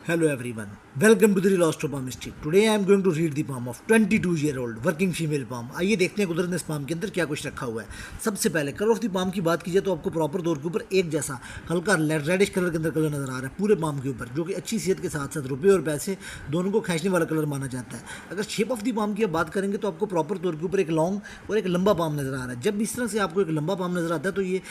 Hello everyone, welcome to the Lost Palm Mystery. Today I am going to read the palm of 22-year-old working female palm. आइए देखते हैं कुदरत ने इस palm के अंदर क्या कुछ रखा हुआ है। सबसे पहले कलर ऑफ द palm की बात कीजिए तो आपको प्रॉपर तौर के ऊपर एक जैसा हल्का रेडिश कलर के अंदर कलर नजर आ रहा है पूरे palm के ऊपर, जो कि अच्छी सेहत के साथ साथ रुपये और पैसे दोनों को खींचने वाला कलर माना जाता है। अगर शेप ऑफ द palm की बात करेंगे तो आपको प्रॉपर तौर के ऊपर एक लॉन्ग और एक लंबा palm नजर आ रहा है। जब भी इस तरह से आपको एक लंबा palm नजर आता है तो ये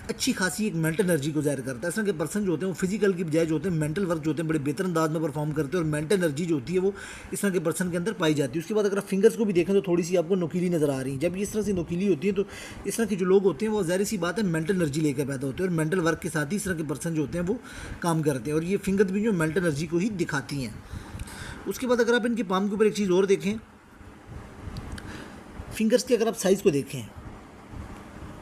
अच्छी खासी एक मेंटल एनर्जी को जाहिर करता है। इस तरह के पर्सन जो होते हैं वो फिजिकल की बजाय जो होते हैं मेंटल वर्क जो होते हैं बड़े बेहतर अंदाज में परफॉर्म करते हैं और मेंटल एनर्जी जो होती है वो इस तरह के पर्सन के अंदर पाई जाती है। उसके बाद अगर आप फिंगर्स को भी देखें तो थोड़ी सी आपको नुकीली नजर आ रही है। जब ये इस तरह से नुकीली होती है तो इस तरह के जो लोग होते हैं वो ज़ाहिर सी बात है मेंटल एनर्जी लेकर पैदा होते हैं और मेंटल वर्क के साथ ही इस तरह के पर्सन जो होते हैं वो काम करते हैं और ये फिंगर्स भी जो मेंटल एनर्जी को ही दिखाती हैं। उसके बाद अगर आप इनके पाम के ऊपर एक चीज़ और देखें, फिंगर्स के अगर आप साइज़ को देखें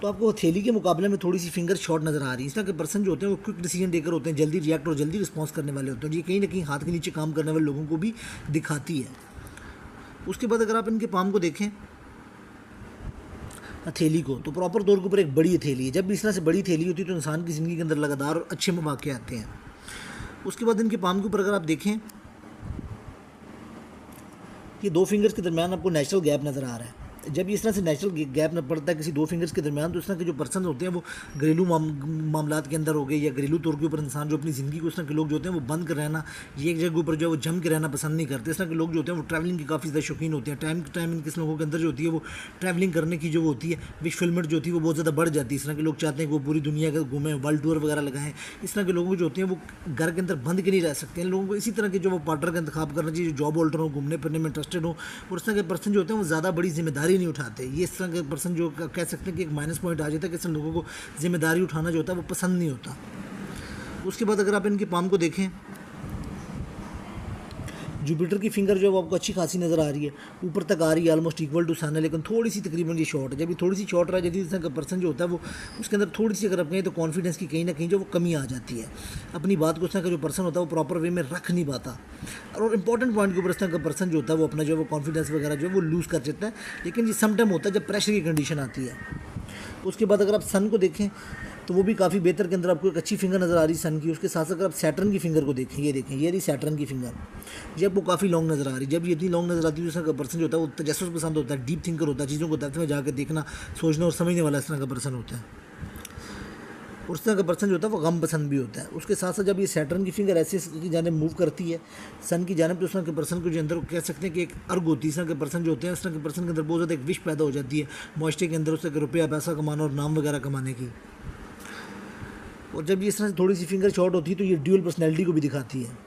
तो आपको हथेली के मुकाबले में थोड़ी सी फिंगर शॉर्ट नज़र आ रही है। इस तरह के पर्सन जो होते हैं वो क्विक डिसीजन टेकर होते हैं, जल्दी रिएक्ट और जल्दी रिस्पॉन्स करने वाले होते हैं। ये कहीं ना कहीं हाथ के नीचे काम करने वाले लोगों को भी दिखाती है। उसके बाद अगर आप इनके पाम को देखें हथेली को तो प्रॉपर तौर के ऊपर एक बड़ी हथेली है। जब भी इस तरह से बड़ी हथेली होती है तो इंसान की ज़िंदगी के अंदर लगातार और अच्छे मौके आते हैं। उसके बाद इनके पाम के ऊपर अगर आप देखें कि दो फिंगर्स के दरमियान आपको नेचुरल गैप नज़र आ रहा है। जब इस तरह से नेचुरल गैप न पड़ता है किसी दो फिंगर्स के दरमियान तो इस तरह के जो पर्सन होते हैं वो घरेलू मामलात के अंदर हो गए या घरेलू तौर के ऊपर इंसान जो अपनी ज़िंदगी को इस तरह के लोग जो होते हैं वो बंद कर रहना, ये एक जगह ऊपर जो है वो जम के रहना पसंद नहीं करते। इस तरह के लोग जो होते हैं वो ट्रैवलिंग के काफ़ी ज़्यादा शौकीन होते हैं। टाइम टू टाइम इनके लोगों के अंदर जो होती है वो ट्रैवलिंग करने की जो होती है विश फिल्मेंट जो होती है वो बहुत ज़्यादा बढ़ जाती है। इस तरह के लोग चाहते हैं कि वो पूरी दुनिया का घूमें, वर्ल्ड टूर वगैरह लगाएं। इस तरह के लोग जो होते हैं वो घर के अंदर बंद के नहीं रह सकते हैं। लोगों को इसी तरह के जो वो पार्टनर का इंतखाब करना चाहिए जो जॉब होल्डर हो, घूमने फिरने में इंटरेस्टेड हो और इस तरह के पर्सन जो होते हैं वो ज़्यादा बड़ी जिम्मेदारी नहीं उठाते। ये इस तरह के पर्सन जो कह सकते हैं कि एक माइनस पॉइंट आ जाता है कि ऐसे लोगों को जिम्मेदारी उठाना जो होता है वो पसंद नहीं होता। उसके बाद अगर आप इनके पाम को देखें, जुपिटर की फिंगर जो है वो आपको अच्छी खासी नज़र आ रही है, ऊपर तक आ रही है, ऑलमोस्ट इक्वल टू सन है, लेकिन थोड़ी सी तकरीबन ये शॉर्ट है। जब ये थोड़ी सी शॉर्ट रहा है, जब इस तरह का पर्सन जो होता है वो उसके अंदर थोड़ी सी अगर आप कहें तो कॉन्फिडेंस की कहीं ना कहीं जो वो कमी आ जाती है। अपनी बात को इस तरह का जो पर्सन होता है वो प्रॉपर वे में रख नहीं पाता और इंपॉर्टेंट पॉइंट के ऊपर इस तरह का पर्सन जो होता है वो अपना जो है वो कॉन्फिडेंस वगैरह जो है वो लूज़ कर देता है। लेकिन ये सम टाइम होता है जब प्रेशर की कंडीशन आती है। उसके बाद अगर आप सन को देखें तो वो भी काफ़ी बेहतर के अंदर आपको एक अच्छी फिंगर नज़र आ रही है सन की। उसके साथ साथ अगर आप सैटर्न की फिंगर को देखें, ये देखें, ये रही सैटर्न की फिंगर, जब वो काफ़ी लॉन्ग नज़र आ रही है। जब ये इतनी लॉन्ग नज़र आती है तो इस पर्सन जो होता है वो तजस्सुस पसंद होता है, डीप थिंकर होता है, चीज़ों को तर्क में जाकर देखना, सोचना और समझने वाला इस तरह का पर्सन होता है। उस तरह का पर्सन जो होता है वो गम पसंद भी होता है। उसके साथ साथ जब ये सैटर्न की फिंगर ऐसे की जाने मूव करती है सन की जाने तो उस तरह के पर्सन को जो अंदर कह सकते हैं कि एक अर्ग होती है। इस तरह के पर्सन जो होते हैं उस तरह के पर्सन के अंदर बहुत ज़्यादा एक विश पैदा हो जाती है मुआशरे के अंदर उस तरह के रुपया पैसा कमाना और नाम वगैरह कमाने की। और जब ये इस तरह से थोड़ी सी फिंगर शॉर्ट होती है तो ये ड्यूअल पर्सनैलिटी को भी दिखाती है।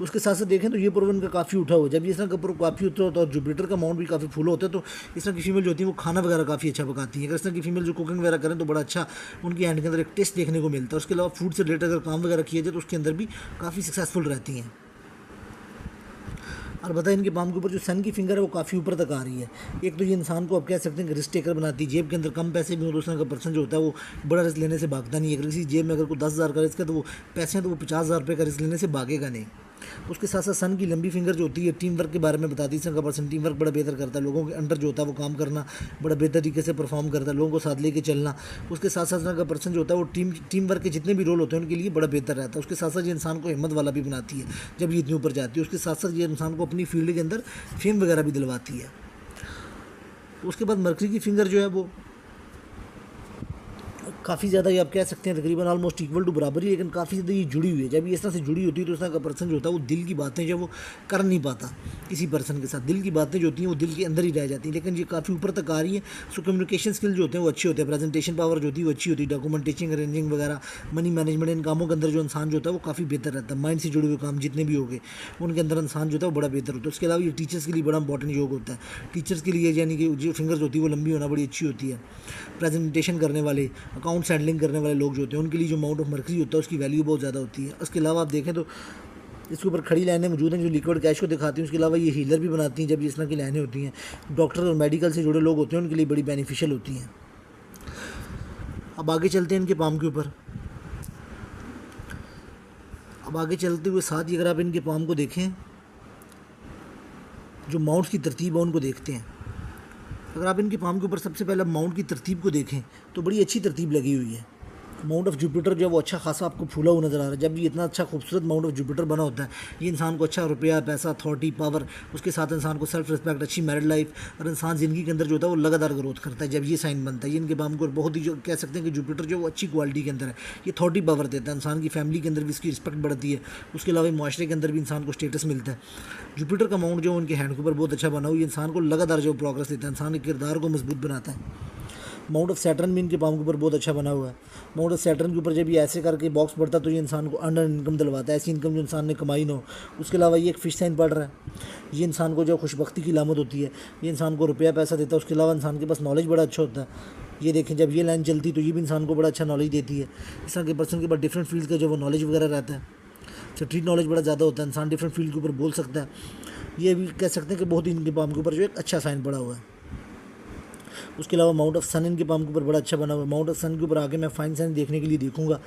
उसके साथ साथ देखें तो ये प्रोवन का काफ़ी उठा हो, जब ये इस तरह का काफ़ी उठा होता है और जुपिटर का अमाउंट भी काफ़ी फुल होता है तो इस तरह की फीमेल जो होती है वो खाना वगैरह काफ़ी अच्छा पकाती है। अगर इस तरह की फीमेल जो कुकिंग वगैरह करें तो बड़ा अच्छा उनकी हैंड के अंदर एक टेस्ट देखने को मिलता है। उसके अलावा फूड से रिलेटेड अगर काम वगैरह किया जाए तो उसके अंदर भी काफ़ी सक्सेसफुल रहती हैं। और बताएं इनके पाम के ऊपर जो सन की फिंगर है वो काफ़ी ऊपर तक आ रही है। एक तो ये इंसान को आप कह सकते हैं कि रिस्क टेकर बनाती है। जेब के अंदर कम पैसे भी हो तो उस तरह का पर्सन जो होता है वो बड़ा रिस्क लेने से भागता नहीं है। अगर किसी जेब में अगर कोई 10,000 का रिस्क है तो वो पैसे हैं तो वो 50,000 रुपये का रिस्क लेने से भागेगा नहीं। उसके साथ साथ सन की लंबी फिंगर जो होती है टीम वर्क के बारे में बताती है। सन का पर्सन टीम वर्क बड़ा बेहतर करता है, लोगों के अंडर जो होता है वो काम करना बड़ा बेहतर तरीके से परफॉर्म करता है, लोगों को साथ लेके चलना। उसके साथ साथ सन का पर्सन जो होता है वो टीम वर्क के जितने भी रोल होते हैं उनके लिए बड़ा बेहतर रहता है। उसके साथ साथ ये इंसान को हिम्मत वाला भी बनाती है जब ये इतनी ऊपर जाती है। उसके साथ साथ ये इंसान को अपनी फील्ड के अंदर फेम वगैरह भी दिलवाती है। उसके बाद मरकरी की फिंगर जो है वो काफ़ी ज़्यादा ये आप कह सकते हैं तकरीबन ऑलमोस्ट इक्वल टू बराबर ही, लेकिन काफ़ी ज़्यादा ये जुड़ी हुई है। जब ये इस तरह से जुड़ी होती है तो इस तरह का पर्सन जो होता है वो दिल की बातें जो वो कर नहीं पाता किसी पर्सन के साथ। दिल की बातें जो होती हैं वो दिल के अंदर ही रह जाती हैं, लेकिन ये काफ़ी ऊपर तक आ रही है। सो कम्युनिकेशन स्किल जो होते हैं वो अच्छे होते हैं, प्रेजेंटेशन पावर जो होती है वो अच्छी होती है, डॉक्यूमेंटेशन अरेंजिंग वगैरह, मनी मैनेजमेंट, इन कामों के अंदर जो इंसान जो होता है वो काफ़ी बेहतर रहता है। माइंड से जुड़े हुए काम जितने भी हो गए उनके अंदर इंसान जो होता है वो बड़ा बेहतर होता है। उसके अलावा ये टीचर्स के लिए बड़ा इंपॉर्टेंट योग होता है। टीचर्स के लिए यानी कि जो फिंगर्स होती है वो लंबी होना बड़ी अच्छी होती है। प्रेजेंटेशन करने वाले, अकाउंट्स हैंडलिंग करने वाले लोग जो होते हैं उनके लिए जो अमाउंट ऑफ मर्करी होता है उसकी वैल्यू बहुत ज़्यादा होती है। उसके अलावा आप देखें तो इसके ऊपर खड़ी लाइनें मौजूद हैं जो लिक्विड कैश को दिखाती हैं। उसके अलावा ये हीलर भी बनाती हैं। जब इस तरह की लाइनें होती हैं डॉक्टर और मेडिकल से जुड़े लोग होते हैं उनके लिए बड़ी बेनिफिशियल होती हैं। अब आगे चलते हैं इनके पाम के ऊपर। अब आगे चलते हुए साथ ही अगर आप इनके पाम को देखें, जो माउंट्स की तरतीब है उनको देखते हैं। अगर आप इनके पाम के ऊपर सबसे पहले माउंट की तरतीब को देखें तो बड़ी अच्छी तरतीब लगी हुई है। माउंट ऑफ जुपिटर जो है वो अच्छा खासा आपको फूला हुआ नज़र आ रहा है। जब भी इतना अच्छा खूबसूरत माउंट ऑफ जुपिटर बना होता है, ये इंसान को अच्छा रुपया, पैसा, अथॉरिटी, पावर, उसके साथ इंसान को सेल्फ रिस्पेक्ट, अच्छी मैरिड लाइफ, और इंसान ज़िंदगी के अंदर जो होता है वो लगातार ग्रोथ करता है जब ये साइन बनता है। ये इनके पाम को बहुत ही जो कह सकते हैं कि जुपिटर जो वो अच्छी क्वालिटी के अंदर है, ये अथॉरिटी पावर देता है, इंसान की फैमिली के अंदर भी इसकी रिस्पेक्ट बढ़ती है, उसके अलावा माशरे के अंदर भी इंसान को स्टेटस मिलता है। जुपिटर का माउंट जो उनके हैंड के ऊपर बहुत अच्छा बना हुआ, ये इंसान को लगातार जो प्रोग्रेस देता है, इंसान के किरदार को मजबूत बनाता है। माउंट ऑफ सैटर्न भी इनके पाम के ऊपर बहुत अच्छा बना हुआ है। माउंट ऑफ सैटर्न के ऊपर जब ये ऐसे करके बॉक्स पड़ता है तो ये इंसान को अंडर इनकम दिलवाता है, ऐसी इनकम जो इंसान ने कमाई ना हो। उसके अलावा ये एक फिश साइन पड़ रहा है, ये इंसान को जो खुशबख्ती की लामत होती है, ये इंसान को रुपया पैसा देता है। उसके अलावा इंसान के पास नॉलेज बड़ा अच्छा होता है। ये देखें जब ये लाइन चलती तो ये भी इंसान को बड़ा अच्छा नॉलेज देती है। इस तरह के पर्सन के पास डिफरेंट फील्ड का जो वो नॉलेज वगैरह रहता है, स्ट्रीट नॉलेज बड़ा ज़्यादा होता है, इंसान डिफरेंट फील्ड के ऊपर बोल सकता है। ये भी कह सकते हैं कि बहुत ही इनके पाम के ऊपर जो एक अच्छा साइन पड़ा हुआ है। उसके अलावा माउंट ऑफ सन इनके पाम के ऊपर बड़ा अच्छा बना हुआ है। माउंट ऑफ सन के ऊपर आगे मैं फाइन साइन देखने के लिए देखूंगा,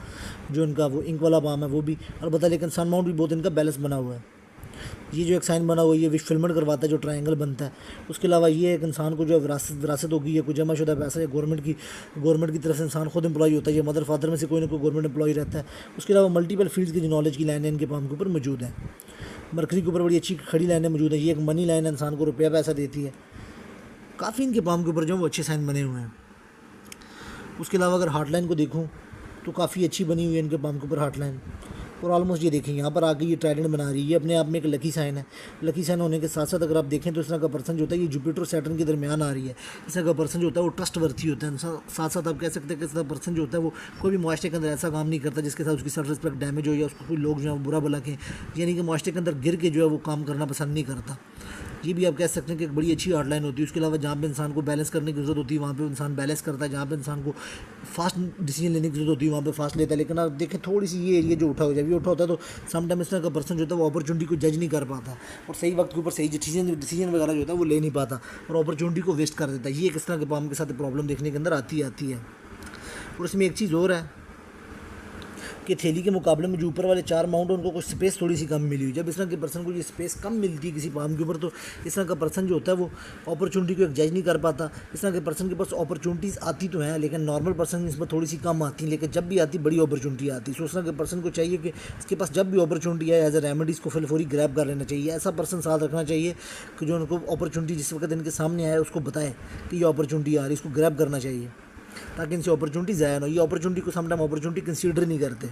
जो इनका वो इंक वाला पाम है वो भी अलबत्ता, लेकिन सन माउंट भी बहुत इनका बैलेंस बना हुआ है। ये जो एक साइन बना हुआ है ये विश फिल्मेंट करवाता है, जो ट्रायंगल बनता है। उसके अलावा ये एक इंसान को जो विरासत होगी या कोई जमा शुदा पैसा या गवर्नमेंट की तरफ से इंसान खुद एम्प्लॉय होता है, या मदर फादर में से कोई ना कोई गवर्नमेंट एम्प्लॉय रहता है। उसके अलावा मल्टीपल फील्ड्स की जो नॉलेज की लाइनें इनके पाम के ऊपर मौजूद है। मरकरी के ऊपर बड़ी अच्छी खड़ी लाइनें मौजूद है। ये एक मनी लाइन है, इंसान को रुपया पैसा देती है। काफ़ी इनके पाम के ऊपर जो वो अच्छे साइन बने हुए हैं। उसके अलावा अगर हार्ट लाइन को देखूँ तो काफ़ी अच्छी बनी हुई है इनके पाम के ऊपर हार्ट लाइन। और ऑलमोस्ट ये देखें यहाँ पर आके ये ट्राइडेंट बना रही है, ये अपने आप में एक लकी साइन है। लकी साइन होने के साथ साथ अगर आप देखें तो इस तरह का पर्सन जो होता है ये जुपिटर और सैटर्न के दरमियान आ रही है। इस तरह का पर्सन जो होता है वो ट्रस्ट वर्थी होता है। साथ साथ आप कह सकते हैं कि इस तरह पर्सन जो होता है वो कोई भी माशरे के अंदर ऐसा काम नहीं करता जिसके साथ उसकी सेल्फ रिस्पेक्ट डैमेज हो या उसको कोई लोग जो है बुरा भला कहें, यानी कि माशरे के अंदर गिर के जो है वो काम करना पसंद नहीं करता। ये भी आप कह सकते हैं कि एक बड़ी अच्छी आउटलाइन होती है। उसके अलावा जहाँ पे इंसान को बैलेंस करने की ज़रूरत होती है वहाँ पे इंसान बैलेंस करता है, जहाँ पे इंसान को फास्ट डिसीजन लेने की ज़रूरत होती है वहाँ पे फास्ट लेता है। लेकिन आप देखें थोड़ी सी ये एरिया जो उठा हो, जब ये उठा होता है तो समटाइम इस तरह का पर्सन जो होता है वो अपॉर्चुनिटी को जज नहीं कर पाता और सही वक्त के ऊपर सही डिसीजन वगैरह जो होता है वो ले नहीं पाता और अपॉर्चुनिटी को वेस्ट कर देता है। ये किस तरह के पाम के साथ प्रॉब्लम देखने के अंदर आती है। और इसमें एक चीज़ और है कि थैली के मुकाबले में जो ऊपर वाले 4 माउंट उनको कुछ स्पेस थोड़ी सी कम मिली हुई। जब इस तरह के पर्सन को ये स्पेस कम मिलती है किसी पाम के ऊपर तो इस तरह का पर्सन जो होता है वो अपॉर्चुनिटी को एक जज नहीं कर पाता। इस तरह के पर्सन के पास अपॉर्चुनिटीज़ आती तो हैं लेकिन नॉर्मल पर्सन इस पर थोड़ी सी कम आती हैं, लेकिन जब भी आती बड़ी अपॉर्चुनिटी आती है। तो इस तरह के पर्सन को चाहिए कि इसके पास जब भी अपॉर्चुनिटी है एज ए रेमेडी इसको फौरी ग्रैब कर लेना चाहिए। ऐसा पर्सन साथ रखना चाहिए कि जो उनको अपॉर्चुनिटी जिस वक्त इनके सामने आए उसको बताए कि ये अपॉर्चुनिटी आ रही है, इसको ग्रैब करना चाहिए ताकि इनसे अपॉर्चुनिटी ज़ाया ना हो। ये अपॉर्चुनिटी को समटाइम अपॉर्चुनिटी कंसीडर नहीं करते।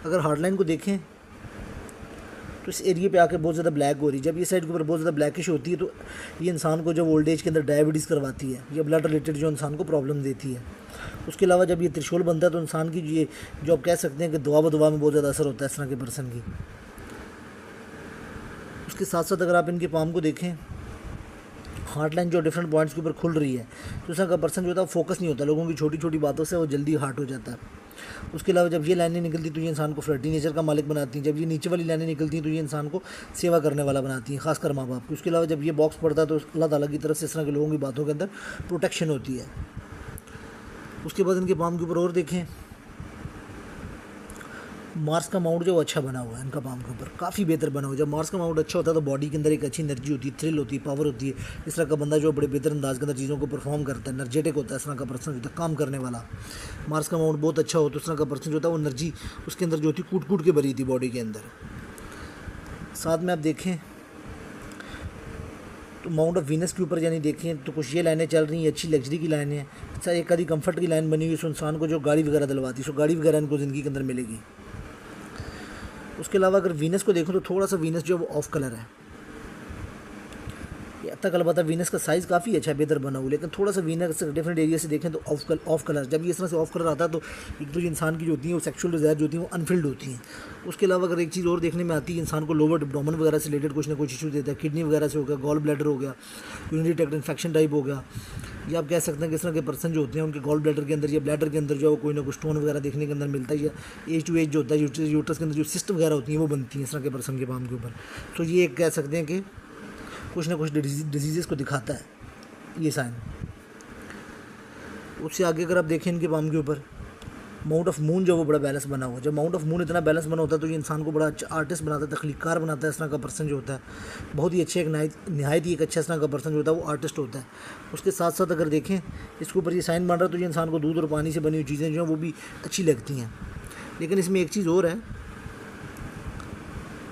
अगर हार्डलाइन को देखें तो इस एरिया पे आके बहुत ज़्यादा ब्लैक हो रही है। जब ये साइड के ऊपर बहुत ज़्यादा ब्लैकिश होती है तो ये इंसान को जब ओल्ड एज के अंदर डायबिटीज़ करवाती है या ब्लड रिलेटेड जो इंसान को प्रॉब्लम देती है। उसके अलावा जब ये त्रिशूल बनता है तो इंसान की ये जो आप कह सकते हैं कि दुआ बदुआ में बहुत ज़्यादा असर होता है इस तरह के पर्सन की। उसके साथ साथ अगर आप इनके पाम को देखें, हार्ट लाइन जो डिफरेंट पॉइंट्स के ऊपर खुल रही है तो इस तरह का पर्सन जो होता है फोकस नहीं होता, लोगों की छोटी छोटी बातों से वो जल्दी हार्ट हो जाता है। उसके अलावा जब ये लाइनें निकलती तो ये इंसान को फ्लर्टी नेचर का मालिक बनाती हैं। जब ये नीचे वाली लाइनें निकलती हैं तो ये इंसान को सेवा करने वाला बनाती हैं, खासकर माँ बाप की। उसके अलावा जब ये बॉक्स पड़ता है तो अल्लाह ताला की तरफ से इस तरह के लोगों की बातों के अंदर प्रोटेक्शन होती है। उसके बाद इनके पाम के ऊपर और देखें, मार्स का माउंट जो अच्छा बना हुआ है इनका पाम के ऊपर काफ़ी बेहतर बना हुआ है। जब मार्स का माउंट अच्छा होता है तो बॉडी के अंदर एक अच्छी एनर्जी होती है, थ्रिल होती है, पावर होती है। इस तरह का बंदा जो बड़े बेहतर अंदाज के अंदर चीज़ों को परफॉर्म करता है, एनर्जेटिक होता है, इस तरह का पर्सन होता है काम करने वाला। मार्स का माउंट बहुत अच्छा हो तो इस तरह का पर्सन जो होता है वो एनर्जी उसके अंदर जो होती है कूट कूट के भरी थी बॉडी के अंदर। साथ में आप देखें तो माउंट ऑफ वीनस के ऊपर यानी देखें तो कुछ ये लाइनें चल रही हैं, अच्छी लग्जरी की लाइनें हैं। अच्छा एक आधी कंफर्ट की लाइन बनी हुई है, इंसान को जो गाड़ी वगैरह दिलवाती है, सो गाड़ी वगैरह इनको ज़िंदगी के अंदर मिलेगी। उसके अलावा अगर वीनस को देखो तो थोड़ा सा वीनस जो है वो ऑफ कलर है। ये तक अलबत्ता वीनस का साइज़ काफ़ी अच्छा बेहतर बना हुआ, लेकिन थोड़ा सा वीनस डिफरेंट एरिया से देखें तो ऑफ कलर। जब ये इस तरह से ऑफ कलर आता है तो एक तो इंसान की जो होती है वो सेक्सुअल डिज़ायर जो होती है वो अनफिल्ड होती हैं। उसके अलावा अगर एक चीज़ और देखने में आती है, इंसान को लोअर एब्डोमेन वगैरह से रिलेटेड कुछ ना कुछ इशू देता है, किडनी वगैरह से हो गया, गॉल ब्लैडर हो गया, यूरिनरी ट्रैक्ट इन्फेक्शन टाइप हो गया, या आप कह सकते हैं कि इस तरह के पर्सन जो होते हैं उनके गॉल ब्लैडर के अंदर या ब्लैडर के अंदर जो है कोई ना कोई स्टोन वगैरह देखने के अंदर मिलता है, या एज टू एज जो होता है यूट्रस के अंदर जो सिस्ट वगैरह होती हैं वो बनती हैं इस तरह के पर्सन के पाम के ऊपर। तो ये कह सकते हैं कि कुछ ना कुछ डिजीज़ को दिखाता है ये साइन। उससे आगे अगर आप देखें इनके पाम के ऊपर माउंट ऑफ मून जो वो बड़ा बैलेंस बना हुआ है। जब माउंट ऑफ मून इतना बैलेंस बना होता है तो ये इंसान को बड़ा अच्छा आर्टिस्ट बनाता है, तख्लीकार बनाता है। इस तरह का पर्सन जो होता है बहुत ही अच्छे, एक नहायत ही एक अच्छा इस तरह का पर्सन जो होता है वो आर्टिस्ट होता है। उसके साथ साथ अगर देखें इसके ऊपर ये साइन बन रहा है तो ये इंसान को दूध और पानी से बनी हुई चीज़ें जो हैं वो भी अच्छी लगती हैं। लेकिन इसमें एक चीज़ और है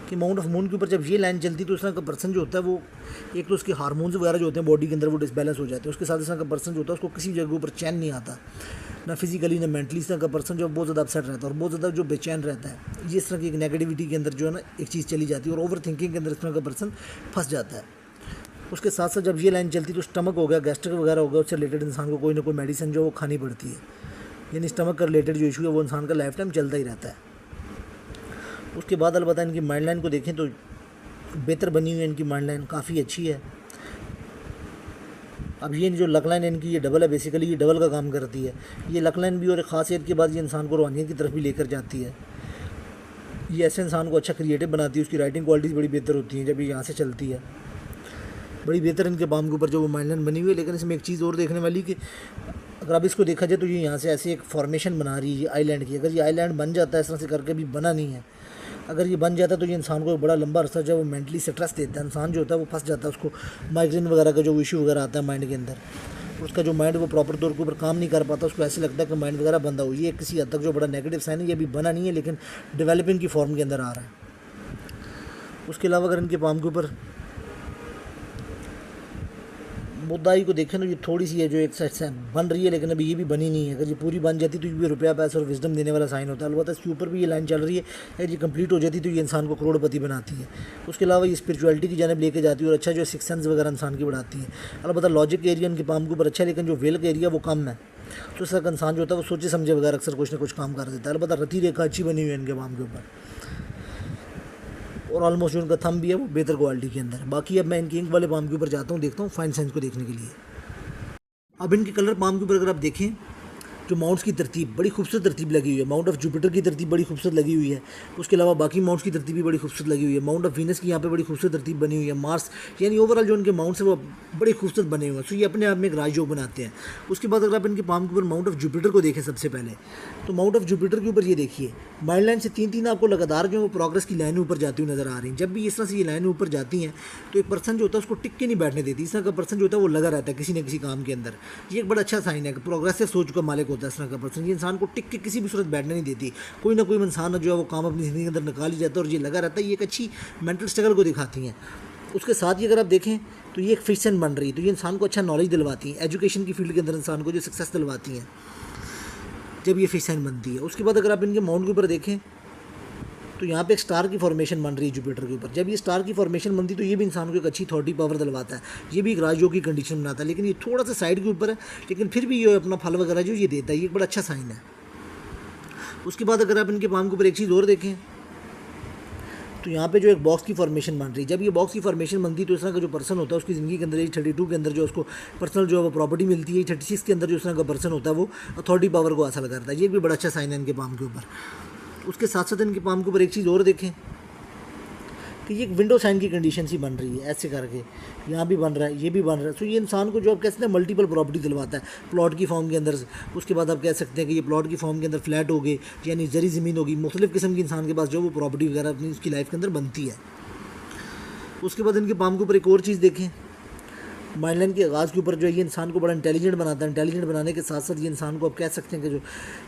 कि माउंट ऑफ मून के ऊपर जब ये लाइन चलती है तो इस तरह का पर्सन जो होता है वो एक तो उसके हार्मोन्स वगैरह जो होते हैं बॉडी के अंदर वो डिसबैलेंस हो जाते हैं। उसके साथ इस तरह का पर्सन जो होता है उसको किसी जगह ऊपर चैन नहीं आता, ना फिजिकली ना मेंटली। इस तरह का पर्सन जो बहुत ज़्यादा अपसेट रहता है और बहुत ज़्यादा जो बेचैन रहता है। ये इस तरह की एक नेगेटिविटी के अंदर जो है ना एक चीज़ चली जाती है और ओवर थिंकिंग के अंदर इस तरह का पर्सन फंस जाता है। उसके साथ साथ जब ये लाइन चलती है तो स्टमक हो गया, गैस्ट्रिक वगैरह हो गया, उससे रिलेटेड इंसान को कोई ना कोई मेडिसिन जो वो खानी पड़ती है। यानी स्टमक का रिलेटेड जो इशू है वो इंसान का लाइफ टाइम चलता ही रहता है। उसके बाद अलबत्ता इनकी माइंड लाइन को देखें तो बेहतर बनी हुई है, इनकी माइंड लाइन काफ़ी अच्छी है। अब ये जो लक लाइन इनकी ये डबल है, बेसिकली ये डबल का काम करती है। ये लक लाइन भी और एक खासियत के बाद ये इंसान को रूहानियत की तरफ भी लेकर जाती है। ये ऐसे इंसान को अच्छा क्रिएटिव बनाती है, उसकी राइटिंग क्वालिटीज़ बड़ी बेहतर होती हैं जब ये यहाँ से चलती है। बड़ी बेहतर इनके बाम के ऊपर जो वो माइंड लाइन बनी हुई है। लेकिन इसमें एक चीज़ और देखने वाली कि अगर आप इसको देखा जाए तो ये यहाँ से ऐसे एक फॉर्मेशन बना रही है आइलैंड की। अगर ये आइलैंड बन जाता है इस तरह से करके, भी बना नहीं है, अगर ये बन जाता है तो ये इंसान को बड़ा लंबा अरसा जो वो मेंटली स्ट्रेस देता है। इंसान जो होता है वो फंस जाता है, उसको माइग्रेन वगैरह का जो इशू वगैरह आता है माइंड के अंदर, उसका जो माइंड वो प्रॉपर तौर के ऊपर काम नहीं कर पाता, उसको ऐसे लगता है कि माइंड वगैरह बंदा हो। ये किसी हद तक जो बड़ा नेगेटिव साइन है, ये अभी बना नहीं है लेकिन डेवलपिंग की फॉर्म के अंदर आ रहा है। उसके अलावा अगर इनके पाम के ऊपर मुद्दाई को देखें तो ये थोड़ी सी है जो एक साइड से बन रही है, लेकिन अभी ये भी बनी नहीं है। अगर ये पूरी बन जाती तो ये भी रुपया पैसा और विजडम देने वाला साइन होता है। अलबत्ता इसके ऊपर भी ये लाइन चल रही है, अगर ये कंप्लीट हो जाती तो ये इंसान को करोड़पति बनाती है। उसके अलावा ये स्पिरिचुअलिटी की जानिब लेके जाती है और अच्छा जो सिक्स सेंस वगैरह इंसान की बढ़ाती है। अलबत्ता लॉजिक एरिया इनके पाम के ऊपर अच्छा है, लेकिन जो वेल का एरिया वो कम है। तो इसका इंसान जो होता है वो सोचे समझे वगैरह अक्सर कुछ ना कुछ काम कर देता है। अलबत्ता रति रेखा अच्छी बनी हुई है इनके पाम के ऊपर और ऑलमोस्ट जो उनका थंब भी है वो बेहतर क्वालिटी के अंदर। बाकी अब मैं इनके इंक वाले पाम के ऊपर जाता हूँ, देखता हूँ फाइन साइंस को देखने के लिए। अब इनके कलर पाम के ऊपर अगर आप देखें जो माउंट्स की तरतीब बड़ी खूबसूरत तरतीब लगी हुई है। माउंट ऑफ जुपिटर की तरतीब बड़ी खूबसूरत लगी हुई है। उसके अलावा बाकी माउंट्स की तरतीब भी बड़ी खूबसूरत लगी हुई है। माउंट ऑफ वीनस की यहाँ पे बड़ी खूबसूरत तरतीब बनी हुई है। मार्स यानी ओवरऑल जो इनके माउंट्स है वो बड़ी खूबसूरत बने हुए हैं। सो ये अपने आप में एक राजयोग बनाते हैं। उसके बाद अगर आप इनके पाम के ऊपर माउंट ऑफ जुपिटर को देखें सबसे पहले, तो माउंट ऑफ जुपिटर के ऊपर ये देखिए माइंड लाइन से तीन आपको लगातार जो है वो प्रोग्रेस की लाइनें ऊपर जाती हुई नजर आ रही हैं। जब भी इस तरह से ये लाइनें ऊपर जाती हैं तो एक पर्सन जो होता है उसको टिक के नहीं बैठने देती। इस तरह का पर्सन जो होता है वो लगा रहता है किसी न किसी काम के अंदर। ये एक बड़ा अच्छा साइन है कि प्रोग्रेसिव सोच का मालिक होता है इस तरह का पर्सन। ये इंसान को टिक के किसी भी सूरत बैठने नहीं देती। कोई ना कोई इंसान जो है वो काम अपनी ज़िंदगी के अंदर निकाल ही जाता है और ये लगा रहता है। ये एक अच्छी मेंटल स्ट्रगल को दिखाती हैं। उसके साथ ही अगर आप देखें तो ये एक फिक्सन बन रही है, तो ये इंसान को अच्छा नॉलेज दिलवाती हैं। एजुकेशन की फील्ड के अंदर इंसान को जो सक्सेस दिलवाती हैं जब ये फिक्सन बनती है। उसके बाद अगर आप इनके माउंट के ऊपर देखें तो यहाँ पे एक स्टार की फॉर्मेशन बन रही है जुपिटर के ऊपर। जब ये स्टार की फॉर्मेशन बनती है तो ये भी इंसान को एक अच्छी थॉटी पावर दिलवाता है। ये भी एक राजयोग की कंडीशन बनाता है, लेकिन ये थोड़ा सा साइड के ऊपर है, लेकिन फिर भी ये अपना फल वगैरह जो ये देता है। ये एक बड़ा अच्छा साइन है। उसके बाद अगर आप इनके पाम के ऊपर एक चीज़ और देखें तो यहाँ पे जो एक बॉक्स की फॉर्मेशन बन रही है। जब ये बॉक्स की फॉर्मेशन बनती है तो इस तरह का जो पर्सन होता है उसकी ज़िंदगी के अंदर ये 32 के अंदर जो उसको पर्सनल जो है वो प्रॉपर्टी मिलती है। 36 के अंदर जो इस तरह का पर्सन होता है वो अथॉरिटी पावर को हासिल करता है। ये भी बड़ा अच्छा साइन है इनके पाम के ऊपर। उसके साथ साथ इनके पाम के ऊपर एक चीज़ और देखें कि ये एक विंडो साइन की कंडीशन सी बन रही है ऐसे करके। यहाँ भी बन रहा है, ये भी बन रहा है। तो ये इंसान को जो आप कह सकते हैं मल्टीपल प्रॉपर्टी दिलवाता है प्लॉट की फॉर्म के अंदर से। उसके बाद आप कह सकते हैं कि ये प्लॉट की फॉर्म के अंदर फ्लैट हो गए, यानी जरी ज़मीन होगी, मुख्तलिफ़ किस्म की इंसान के पास जो वो प्रॉपर्टी वगैरह अपनी उसकी लाइफ के अंदर बनती है। उसके बाद इनके पाम के ऊपर एक और चीज़ देखें, माइंड लाइन के आगाज़ के ऊपर जो है ये इंसान को बड़ा इंटेलिजेंट बनाता है। इंटेलिजेंट बनाने के साथ साथ ये इंसान को आप कह सकते हैं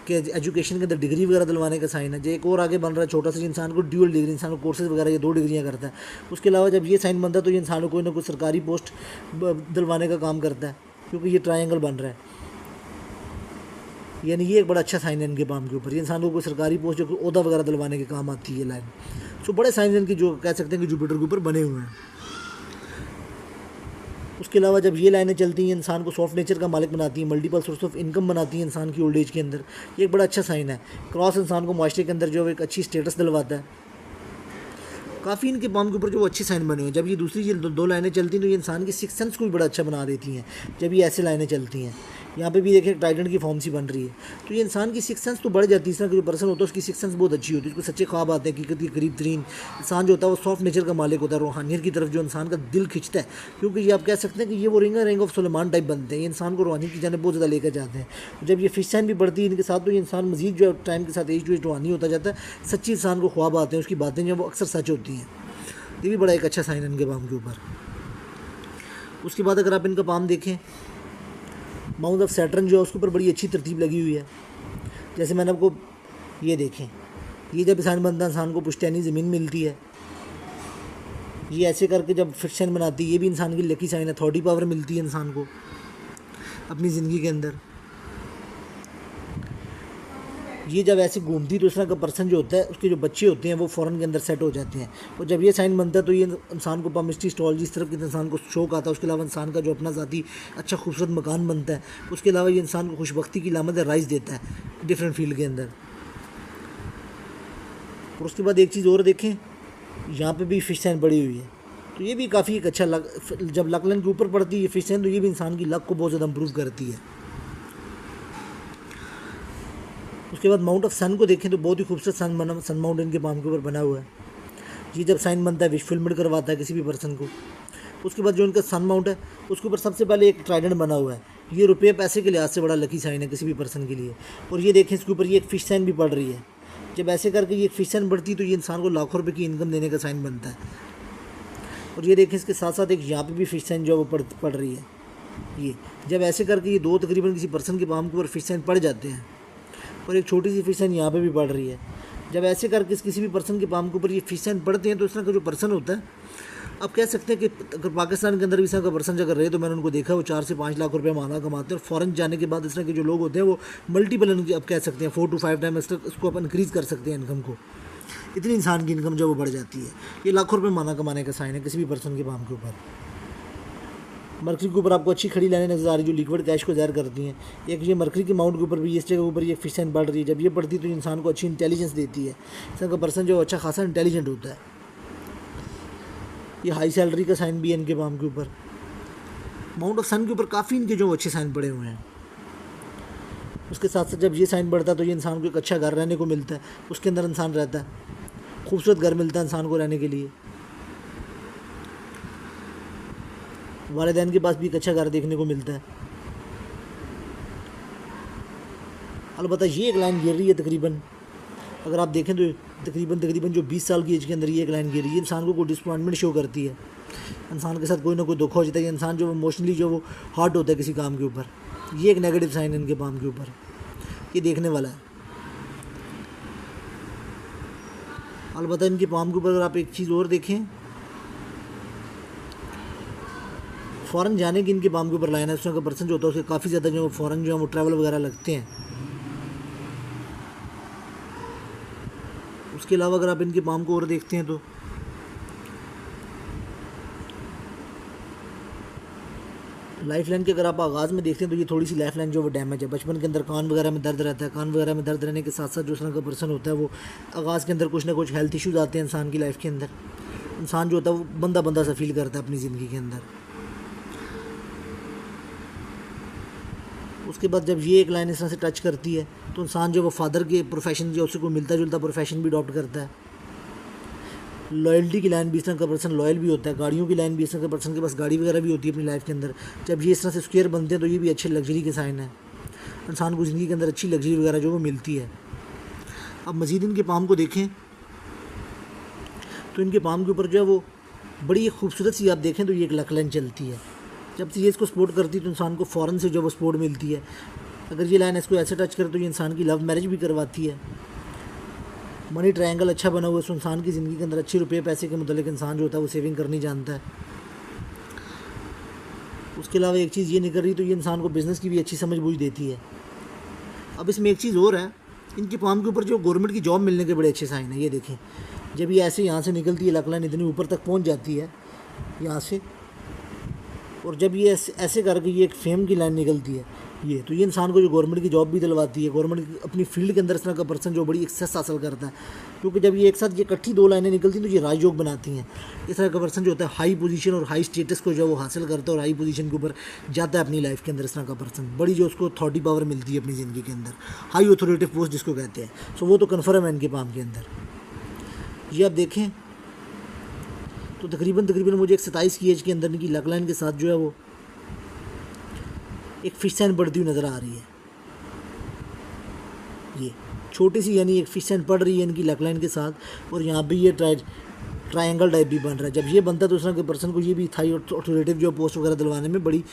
कि एजुकेशन के अंदर डिग्री वगैरह दिलवाने का साइन है। जो एक और आगे बन रहा है छोटा सा, इंसान को ड्यूअल डिग्री, इंसान को कोर्सेज वगैरह ये 2 डिग्रियाँ करता है। उसके अलावा जब ये साइन बनता है तो ये इंसान को कोई ना कोई सरकारी पोस्ट दिलवाने का काम करता है, क्योंकि ये ट्रायंगल बन रहा है। यानी ये एक बड़ा अच्छा साइन है इनके पाम के ऊपर। ये इंसान को कोई सरकारी पोस्ट जो ओहदा वगैरह दिलवाने के काम आती है लाइन। सो बड़े साइन इनके जो कह सकते हैं कि जुपिटर के ऊपर बने हुए हैं। उसके अलावा जब ये लाइनें चलती हैं इंसान को सॉफ्ट नेचर का मालिक बनाती हैं, मल्टीपल सोर्स ऑफ इनकम बनाती हैं इंसान की ओल्ड एज के अंदर। ये एक बड़ा अच्छा साइन है। क्रॉस इंसान को माशरे के अंदर जो है एक अच्छी स्टेटस दिलवाता है। काफ़ी इनके पाम के ऊपर जो अच्छे साइन बने हुए हैं। जब ये दूसरी ये 2 लाइनें चलती हैं तो ये इंसान की सिक्स सेंस को भी बड़ा अच्छा बना देती हैं जब ये ऐसे लाइनें चलती हैं। यहाँ पे भी देखिए ट्राइडेंट की फॉर्म सी बन रही है। तो ये इंसान की सिक्स सेंस तो बढ़ जाती है। इस तरह का जो पर्सन होता है उसकी सिक्स सेंस बहुत अच्छी होती है, उसको सच्चे ख्वाब आते हैं, हकीकत के करीब तरीन। इंसान जो होता है वो सॉफ्ट नेचर का मालिक होता है, रूहानियत की तरफ जो इंसान का दिल खिंचता है, क्योंकि ये आप कह सकते हैं कि ये वो रिंग ऑफ सुलेमान टाइप बनते हैं। ये इंसान को रूहानियत की जाने बहुत ज़्यादा लेकर जाते हैं। जब ये फिश साइन भी बढ़ती है इनके साथ, तो ये इंसान मजीद जो टाइम के साथ एज टू एज रूहानी होता जाता है। सच्ची इंसान को ख्वाब आते हैं, उसकी बातें जो वो अक्सर सच होती हैं। ये भी बड़ा एक अच्छा साइन है इनके पाम के ऊपर। उसके बाद अगर आप इनका पाम देखें, माउथ ऑफ सैटर्न जो है उसके ऊपर बड़ी अच्छी तरतीब लगी हुई है। जैसे मैंने आपको ये देखें, ये जब साइन बनता है इंसान को पुश्तैनी ज़मीन मिलती है। ये ऐसे करके जब फिट साइन बनाती है, ये भी इंसान की लकी साइन है। अथॉरिटी पावर मिलती है इंसान को अपनी ज़िंदगी के अंदर। ये जब ऐसे घूमती तो इस तरह का पर्सन जो होता है उसके जो बच्चे होते हैं वो फ़ौरन के अंदर सेट हो जाते हैं। और जब ये साइन बनता है तो ये इंसान को पामिस्ट्री एस्ट्रोलॉजी इस तरफ के इंसान को शौक आता है। उसके अलावा इंसान का जो अपना ज़ाती अच्छा खूबसूरत मकान बनता है। उसके अलावा ये इंसान को खुशबख्ती की लामत राइज देता है डिफरेंट फील्ड के अंदर। और उसके बाद एक चीज़ और देखें, यहाँ पर भी फिश साइन पड़ी हुई है। तो ये भी काफ़ी एक अच्छा जब लक लाइन के ऊपर पड़ती है फिश साइन, तो ये भी इंसान की लक को बहुत ज़्यादा इंप्रूव करती है। उसके बाद माउंट ऑफ सन को देखें तो बहुत ही खूबसूरत सन माउंट इनके पाम के ऊपर बना हुआ है। ये जब साइन बनता है विश फुलफिलमेंट करवाता है किसी भी पर्सन को। उसके बाद जो इनका सन माउंट है उसके ऊपर सबसे पहले एक ट्राइडेंट बना हुआ है। ये रुपये पैसे के लिहाज से बड़ा लकी साइन है किसी भी पर्सन के लिए। और ये देखें इसके ऊपर ये एक फ़िश साइन भी पड़ रही है। जब ऐसे करके ये फ़िश साइन बढ़ती है तो ये इंसान को लाखों रुपये की इनकम देने का साइन बनता है। और ये देखें इसके साथ साथ एक यहाँ पर भी फ़िश साइन जो वो पड़ रही है। ये जब ऐसे करके ये दो तकरीबन किसी पर्सन के पाम के ऊपर फ़िश साइन पड़ जाते हैं, और एक छोटी सी फिश साइन यहाँ पे भी पड़ रही है। जब ऐसे करके किसी भी पर्सन के पाम के ऊपर ये फिश साइन पड़ते हैं तो इस तरह का जो पर्सन होता है, आप कह सकते हैं कि अगर पाकिस्तान के अंदर भी इस तरह का पर्सन अगर रहे तो मैंने उनको देखा, वो 4 से 5 लाख रुपये माना कमाते हैं। और फॉरेन जाने के बाद इस तरह के जो लोग होते हैं वो मल्टीपल आप कह सकते हैं 4 to 5 टाइम इसको आप इंक्रीज़ कर सकते हैं इनकम को। इतनी इंसान की इनकम जो वो बढ़ जाती है। ये लाखों रुपये माना कमाने का साइन है किसी भी पर्सन के पाम के ऊपर। मरकरी के ऊपर आपको अच्छी खड़ी लाइनें नज़र आ रही जो लिक्विड कैश को ज़ाहिर करती हैं। एक ये मरकरी के माउंट के ऊपर भी इस जगह के ऊपर ये फिश साइन बढ़ रही है। जब ये बढ़ती है तो इंसान को अच्छी इंटेलिजेंस देती है। इस तरह का पर्सन जो अच्छा खासा इंटेलिजेंट होता है। ये हाई सैलरी का साइन भी है इनके पाम के ऊपर। माउंट ऑफ सन के ऊपर काफ़ी इनके जो अच्छे साइन पड़े हुए हैं। उसके साथ साथ जब ये साइन बढ़ता है तो ये इंसान को एक अच्छा घर रहने को मिलता है। उसके अंदर इंसान रहता है, खूबसूरत घर मिलता है इंसान को रहने के लिए। वालिदैन के पास भी एक अच्छा घर देखने को मिलता है। अलबत्ता ये एक लाइन गिर रही है तकरीबन, अगर आप देखें तो तकरीबन जो 20 साल की एज के अंदर ये एक लाइन गिर रही है। इंसान को कोई डिसअपॉइंटमेंट शो करती है। इंसान के साथ कोई ना कोई धोखा हो जाता है। इंसान जो इमोशनली जो वो हार्ट होता है किसी काम के ऊपर। ये एक नेगेटिव साइन है इनके पाम के ऊपर, ये देखने वाला है। अलबत्ता इनके पाम के ऊपर अगर आप एक चीज़ और देखें, फ़ौरन जाने की इनके पाम के ऊपर लाइन है। उसमें का पर्सन जो होता है उसके काफ़ी ज़्यादा जो फ़ौरन जो है वो ट्रैवल वगैरह लगते हैं। उसके अलावा अगर आप इनके पाम को और देखते हैं तो लाइफ लाइन के अगर आप आगाज़ में देखते हैं तो ये थोड़ी सी लाइफ लाइन जो वो डैमेज है। बचपन के अंदर कान वगैरह में दर्द रहता है। कान वगैरह में दर्द रहने के साथ साथ जो इस तरह का पर्सन होता है वो आगाज़ के अंदर कुछ ना कुछ हेल्थ इश्यूज़ आते हैं इंसान की लाइफ के अंदर। इंसान जो होता है वो बंदा सा फील करता है अपनी ज़िंदगी के अंदर। उसके बाद जब ये एक लाइन इस तरह से टच करती है तो इंसान जो वो फादर के प्रोफेशन जो उससे कोई मिलता जुलता प्रोफेशन भी अडॉप्ट करता है। लॉयल्टी की लाइन भी इस तरह का पर्सन लॉयल भी होता है। गाड़ियों की लाइन भी इस तरह का पर्सन के पास गाड़ी वगैरह भी होती है अपनी लाइफ के अंदर। जब ये इस तरह से स्क्वायर बनते हैं तो ये भी अच्छे लग्जरी के साइन है। इंसान को ज़िंदगी के अंदर अच्छी लग्जरी वगैरह जो वो मिलती है। अब मज़ीद इनके पाम को देखें तो इनके पाम के ऊपर जो है वो बड़ी खूबसूरत सी आप देखें तो ये एक लक लाइन चलती है। जब से ये इसको सपोर्ट करती है तो इंसान को फ़ौरन से जो वो सपोर्ट मिलती है। अगर ये लाइन इसको ऐसे टच करे तो ये इंसान की लव मैरिज भी करवाती है। मनी ट्रायंगल अच्छा बना हुआ है तो इंसान की ज़िंदगी के अंदर अच्छे रुपये पैसे के मुतालिक इंसान जो होता है वो सेविंग करनी जानता है। उसके अलावा एक चीज़ ये नहीं कर रही तो ये इंसान को बिज़नेस की भी अच्छी समझ बूझ देती है। अब इसमें एक चीज़ और है, इनके पाम के ऊपर जो गवर्नमेंट की जॉब मिलने के बड़े अच्छे साइन है। ये देखें जब ये ऐसे यहाँ से निकलती है लक लाइन इतनी ऊपर तक पहुँच जाती है यहाँ से, और जब ये ऐसे करके ये एक फेम की लाइन निकलती है ये, तो ये इंसान को जो गवर्नमेंट की जॉब भी दिलवाती है, गवर्नमेंट अपनी फील्ड के अंदर इस तरह का पर्सन जो बड़ी सक्सेस हासिल करता है, क्योंकि जब ये एक साथ ये इकट्ठी दो लाइनें निकलती हैं तो ये राजयोग बनाती हैं। इस तरह का पर्सन जो होता है हाई पोजीशन और हाई स्टेटस को जो वो हासिल करता है और हाई पोजीशन के ऊपर जाता है अपनी लाइफ के अंदर, इस तरह का पर्सन बड़ी जो उसको अथॉरिटी पावर मिलती है अपनी ज़िंदगी के अंदर, हाई अथॉरिटेटिव पोस्ट जिसको कहते हैं। सो वो तो कन्फर्म है इनके पाम के अंदर। ये आप देखें तो तकरीबन मुझे एक 27 की एज के अंदर इनकी लक लाइन के साथ जो है वो एक फिश साइन बढ़ती हुई नज़र आ रही है। ये छोटी सी यानी एक फिश साइन पड़ रही है इनकी लक लाइन के साथ, और यहाँ पे ये ट्रायंगल टाइप भी बन रहा है। जब ये बनता है तो उस तरह के पर्सन को ये भी थाई ऑथोरेटिव जो पोस्ट वगैरह दिलवाने में बड़ी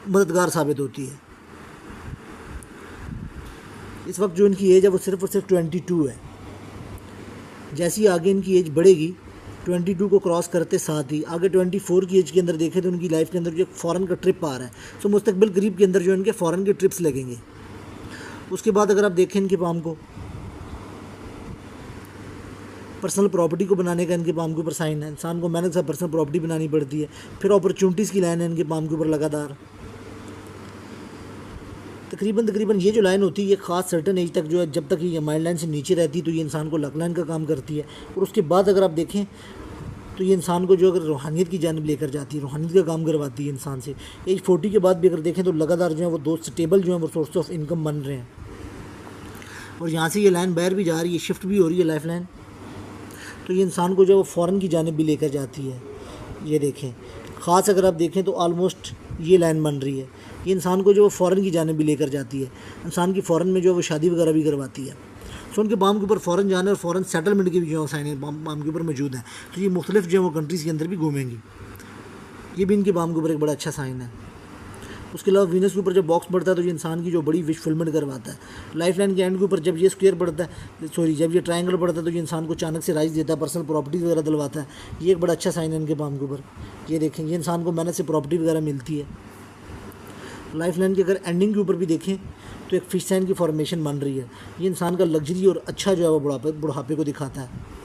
मददगार साबित होती है। इस वक्त जो इनकी एज है वो सिर्फ और सिर्फ 22 है। जैसी आगे इनकी एज बढ़ेगी 22 को क्रॉस करते साथ ही आगे 24 की एज के अंदर देखें तो उनकी लाइफ के अंदर जो एक फ़ॉरन का ट्रिप आ रहा है, सो मुस्तकबिल करीब के अंदर जो इनके फ़ॉरन के ट्रिप्स लगेंगे। उसके बाद अगर आप देखें इनके पाम को पर्सनल प्रॉपर्टी को बनाने का इनके पाम के ऊपर साइन है। इंसान को मेहनत से पर्सनल प्रॉपर्टी बनानी पड़ती है। फिर अपॉर्चुनिटीज़ की लाइन है इनके पाम के ऊपर लगातार। तकरीबन ये जो लाइन होती है ये ख़ास सर्टन एज तक जो है, जब तक ये माइल्ड लाइन से नीचे रहती है तो ये इंसान को लक लाइन का काम करती है। और उसके बाद अगर आप देखें तो ये इंसान को जो अगर रूहानियत की जानिब लेकर जाती है, रूहानियत का काम करवाती है इंसान से। एज 40 के बाद भी अगर देखें तो लगातार जो है वो दो स्टेबल जो है वो सोर्स ऑफ इनकम बन रहे हैं। और यहाँ से ये लाइन बाहर भी जा रही है, शिफ्ट भी हो रही है लाइफ लाइन, तो ये इंसान को जो है वो फ़ॉरन की जानिब भी लेकर जाती है। ये देखें ख़ास अगर आप देखें तो ऑलमोस्ट ये लाइन बन रही है, ये इंसान को जो फ़ॉरन की जानिब भी लेकर जाती है। इंसान की फ़ॉरन में जो है वो शादी वगैरह भी करवाती है। सो उनके बाम के ऊपर फ़ॉरन जाने और फ़ॉरन सेटलमेंट के भी जो है साइन बाम के ऊपर मौजूद हैं, तो ये मुख्तलिफ जो है वो कंट्रीज़ के अंदर भी घूमेंगी। ये भी इनके बाम के ऊपर एक बड़ा अच्छा साइन है। उसके अलावा वीनस के ऊपर जब बॉक्स बढ़ता है तो ये इंसान की जो बड़ी विश फुलमेंट करवाता है। लाइफ लाइन के एंड के ऊपर जब ये स्क्वायर बढ़ता है, जब ये ट्रायंगल बढ़ता है तो ये इंसान को अचानक से राइज देता है, पर्सनल प्रॉपर्टीज़ वगैरह दिलवाता है। ये एक बड़ा अच्छा साइन है इनके बाम के ऊपर। ये देखें ये इंसान को मेहनत से प्रॉपर्टी वगैरह मिलती है। लाइफ लाइन के अगर एंडिंग के ऊपर भी देखें तो एक फिश साइन की फॉर्मेशन बन रही है। ये इंसान का लग्जरी और अच्छा जो है वो बुढ़ापे को दिखाता है।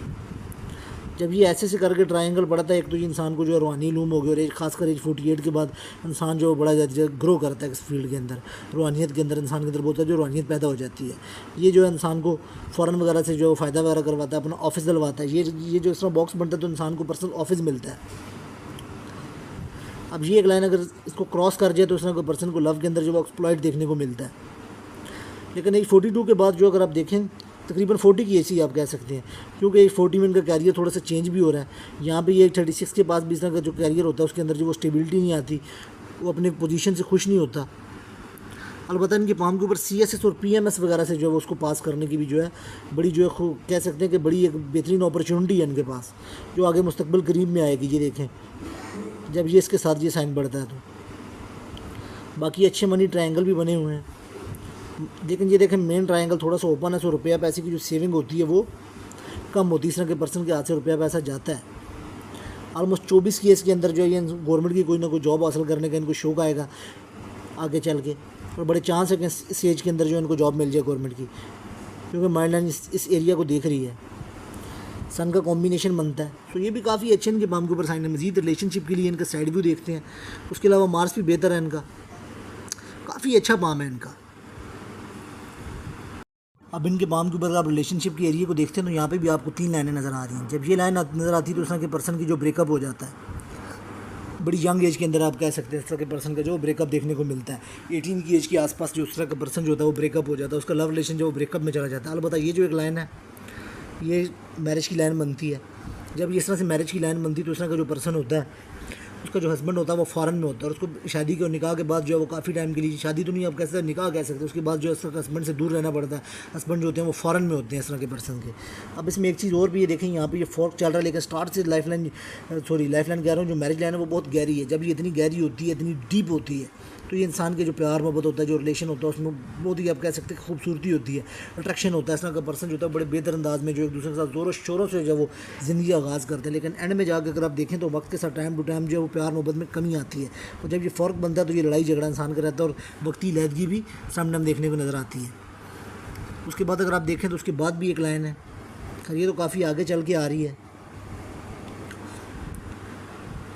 जब ये ऐसे करके ट्रायंगल बढ़ता है, एक तो ये इंसान को जो है रूहानी लूम हो गई, और खासकर एज 48 के बाद इंसान जो बड़ा ग्रो करता है इस फील्ड के अंदर, रूहानियत के अंदर इंसान के अंदर बहुत जो रूहानियत पैदा हो जाती है। ये जो है इंसान को फ़ॉरन वगैरह से जो फ़ायदा वगैरह करवाता है, अपना ऑफिस दिलवाता है। ये जो इस तरह बॉक्स बनता है तो इंसान को पर्सनल ऑफिस मिलता है। अब ये एक लाइन अगर इसको क्रॉस कर जाए तो उसमें कोई पर्सन को लव के अंदर जो वो एक्सप्लॉइट देखने को मिलता है। लेकिन एज 42 के बाद जो अगर आप देखें तकरीबन 40 की एज ही आप कह सकते हैं, क्योंकि एज 40 में इनका कैरियर थोड़ा सा चेंज भी हो रहा है। यहाँ पे ये 36 के पास भी इस तरह का जो कैरियर होता है उसके अंदर जो वो स्टेबिलिटी नहीं आती, वो अपने पोजीशन से खुश नहीं होता। अलबत्ता इनके पाम के ऊपर CSS और PMS वगैरह से जो है उसको पास करने की भी जो है बड़ी जो है कह सकते हैं कि बड़ी एक बेहतरीन अपॉर्चुनिटी है इनके पास, जो आगे मुस्तकबिल करीब में आएगी। ये देखें जब ये इसके साथ ये साइन बढ़ता है तो बाकी अच्छे मनी ट्रायंगल भी बने हुए हैं। लेकिन ये देखें मेन ट्रायंगल थोड़ा सा ओपन है, सो रुपया पैसे की जो सेविंग होती है वो कम होती है। इस तरह के पर्सन के हाथ से रुपया पैसा जाता है। ऑलमोस्ट 24 की एज के अंदर जो है ये गवर्नमेंट की कोई ना कोई जॉब हासिल करने का इनको शौक आएगा आगे चल के, और बड़े चांस है कि इस एज के अंदर जो इनको जॉब मिल जाए गवर्नमेंट की, क्योंकि माइंड लाइन इस एरिया को देख रही है। सन का कॉम्बिनेशन बनता है, तो ये भी काफ़ी अच्छे इनके पाम के ऊपर साइन है। मज़ीद रिलेशनशिप के लिए इनका साइड व्यू देखते हैं। उसके अलावा मार्क्स भी बेहतर है इनका, काफ़ी अच्छा पाम है इनका। अब इनके पाम के ऊपर आप रिलेशनशिप के एरिया को देखते हैं तो यहाँ पे भी आपको 3 लाइनें नज़र आ रही हैं। जब ये लाइन नज़र आती है तो उस तरह के पर्सन की जो ब्रेकअप हो जाता है, बड़ी यंग एज के अंदर आप कह सकते हैं इस तरह के पर्सन का जो ब्रेकअप देखने को मिलता है। 18 की एज के आसपास जो उस तरह का पर्सन जो होता है वो ब्रेकअप हो जाता है, उसका लव रिलेशन जो ब्रेकअप में चला जाता है। अलबत्ता ये जो एक लाइन है ये मैरिज की लाइन बनती है। जब इस तरह से मैरिज की लाइन बनती है तो उस तरह का जो पर्सन होता है उसका जो हस्बैंड होता है वो फ़ॉरन में होता है, और उसको शादी के और निकाह के बाद जो है वो काफ़ी टाइम के लिए, शादी तो नहीं आप कह सकते, निकाह कह सकते, उसके बाद जो है इस तरह का हस्बैंड से दूर रहना पड़ता है। हस्बैंड जो होते हैं वो फ़ॉरन में होते हैं इस तरह के पर्सन के। अब इसमें एक चीज़ और भी ये देखें, यहाँ पे ये फॉर्क चल रहा है, लेकिन स्टार्ट से लाइफ लाइन कह रहा हूँ, जो मैरिज लाइन है वो बहुत गहरी है। जब ये इतनी गहरी होती है, इतनी डीप होती है, तो ये इंसान के जो प्यार मोहब्बत होता है, जो रिलेशन होता है, उसमें बहुत ही आप कह सकते हैं खूबसूरती होती है, अट्रैक्शन होता है। इस तरह का पर्सन जो होता है बड़े बेहतर अंदाज में जो एक दूसरे के साथ ज़ोरों शोरों से जो वो ज़िंदगी आगाज़ करते हैं। लेकिन एंड में जाकर अगर आप देखें तो वक्त के साथ टाइम टू टाइम जो है वो प्यार मोहब्बत में कमी आती है, और जब ये फ़र्क बनता है तो ये लड़ाई झगड़ा इंसान का रहता है, और वक्ती लहदगी भी सामने हम देखने को नज़र आती है। उसके बाद अगर आप देखें तो उसके बाद भी एक लाइन है, खैर ये तो काफ़ी आगे चल के आ रही है।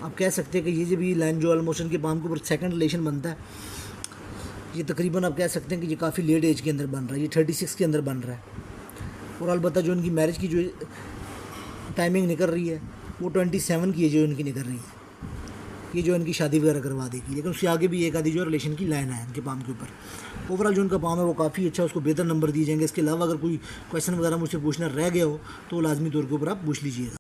आप कह सकते हैं कि ये जब ये लाइन जो ऑलमोस्ट इनके पाम के ऊपर सेकंड रिलेशन बनता है, ये तकरीबन आप कह सकते हैं कि ये काफ़ी लेट एज के अंदर बन रहा है, ये 36 के अंदर बन रहा है। और अलबत्ता जो इनकी मैरिज की जो टाइमिंग निकल रही है वो 27 की है जो इनकी निकल रही है, ये जो इनकी शादी वगैरह करवा देगी। लेकिन उससे आगे भी एक आधी जो रिलेशन की लाइन है इनके पाम के ऊपर। ओवरऑल जो उनका पाम है वो काफ़ी अच्छा, उसको बेहतर नंबर दिए जाएंगे। इसके अलावा अगर कोई क्वेश्चन वगैरह मुझसे पूछना रह गया हो तो लाजमी तौर के ऊपर आप पूछ लीजिएगा।